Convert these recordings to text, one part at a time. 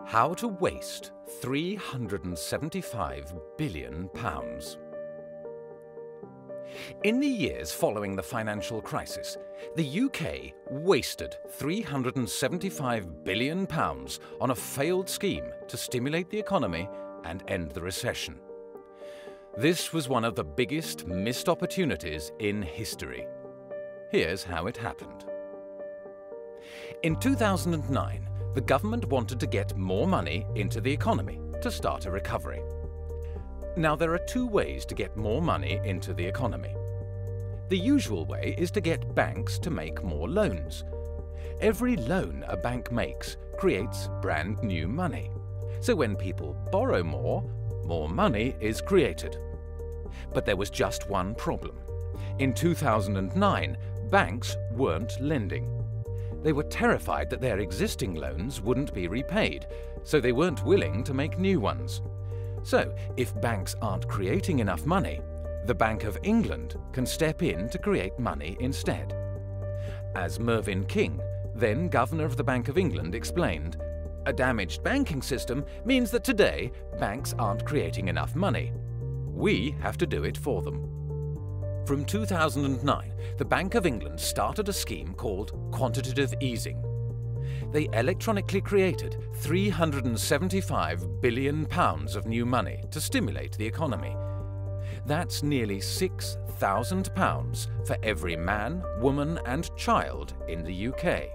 How to waste £375 billion. In the years following the financial crisis, the UK wasted £375 billion on a failed scheme to stimulate the economy and end the recession. This was one of the biggest missed opportunities in history. Here's how it happened. In 2009, the government wanted to get more money into the economy to start a recovery. Now, there are two ways to get more money into the economy. The usual way is to get banks to make more loans. Every loan a bank makes creates brand new money. So when people borrow more money is created. But there was just one problem. In 2009, banks weren't lending. They were terrified that their existing loans wouldn't be repaid, so they weren't willing to make new ones. So, if banks aren't creating enough money, the Bank of England can step in to create money instead. As Mervyn King, then Governor of the Bank of England, explained, "A damaged banking system means that today banks aren't creating enough money. We have to do it for them." From 2009, the Bank of England started a scheme called quantitative easing. They electronically created £375 billion of new money to stimulate the economy. That's nearly £6,000 for every man, woman and child in the UK.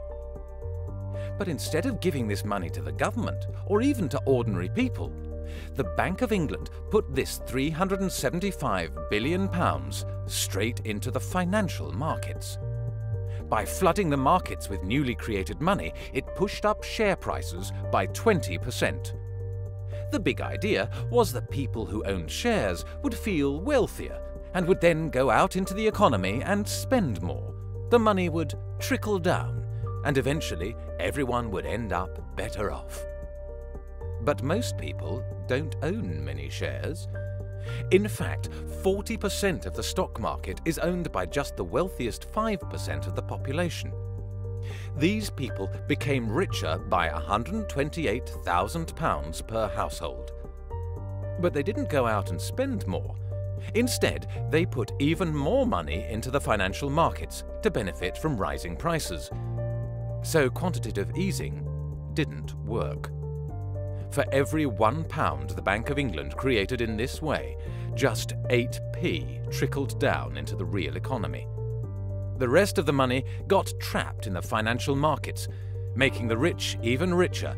But instead of giving this money to the government or even to ordinary people, the Bank of England put this £375 billion straight into the financial markets. By flooding the markets with newly created money, it pushed up share prices by 20%. The big idea was that people who owned shares would feel wealthier and would then go out into the economy and spend more. The money would trickle down, and eventually everyone would end up better off. But most people don't own many shares. In fact, 40% of the stock market is owned by just the wealthiest 5% of the population. These people became richer by £128,000 per household. But they didn't go out and spend more. Instead, they put even more money into the financial markets to benefit from rising prices. So quantitative easing didn't work. For every £1 the Bank of England created in this way, just 8p trickled down into the real economy. The rest of the money got trapped in the financial markets, making the rich even richer,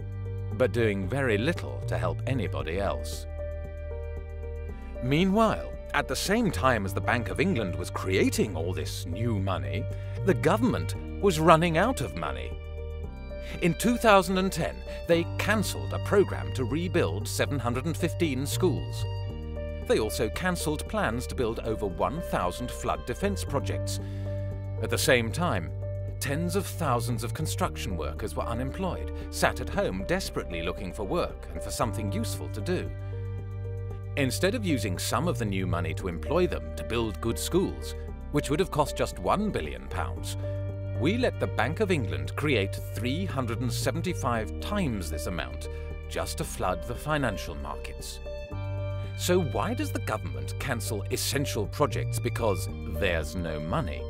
but doing very little to help anybody else. Meanwhile, at the same time as the Bank of England was creating all this new money, the government was running out of money. In 2010, they cancelled a programme to rebuild 715 schools. They also cancelled plans to build over 1,000 flood defence projects. At the same time, tens of thousands of construction workers were unemployed, sat at home desperately looking for work and for something useful to do. Instead of using some of the new money to employ them to build good schools, which would have cost just £1 billion, we let the Bank of England create 375 times this amount just to flood the financial markets. So why does the government cancel essential projects because there's no money,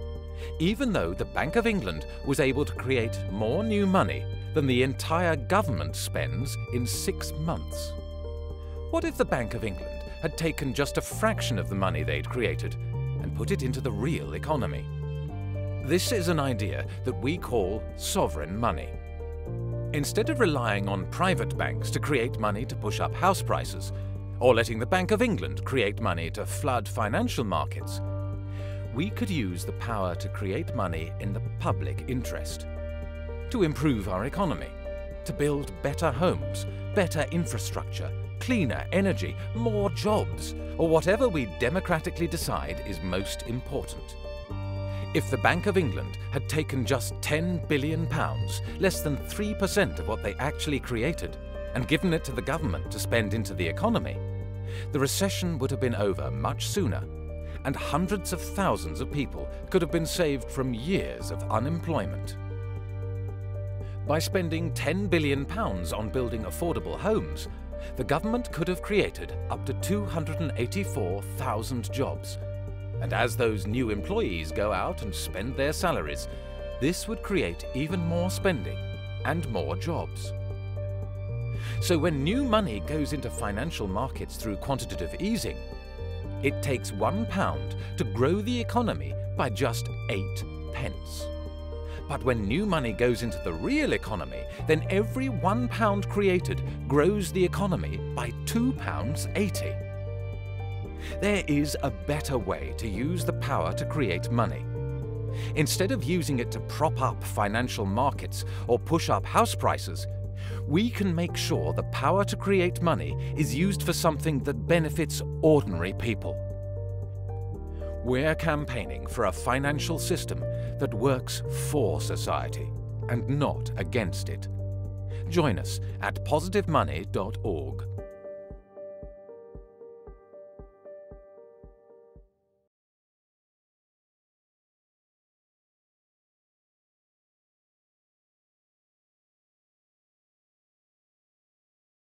even though the Bank of England was able to create more new money than the entire government spends in 6 months? What if the Bank of England had taken just a fraction of the money they'd created and put it into the real economy? This is an idea that we call sovereign money. Instead of relying on private banks to create money to push up house prices, or letting the Bank of England create money to flood financial markets, we could use the power to create money in the public interest, to improve our economy, to build better homes, better infrastructure, cleaner energy, more jobs, or whatever we democratically decide is most important. If the Bank of England had taken just £10 billion, less than 3% of what they actually created, and given it to the government to spend into the economy, the recession would have been over much sooner, and hundreds of thousands of people could have been saved from years of unemployment. By spending £10 billion on building affordable homes, the government could have created up to 284,000 jobs. And as those new employees go out and spend their salaries, this would create even more spending and more jobs. So when new money goes into financial markets through quantitative easing, it takes £1 to grow the economy by just 8 pence. But when new money goes into the real economy, then every £1 created grows the economy by £2.80. There is a better way to use the power to create money. Instead of using it to prop up financial markets or push up house prices, we can make sure the power to create money is used for something that benefits ordinary people. We're campaigning for a financial system that works for society and not against it. Join us at positivemoney.org.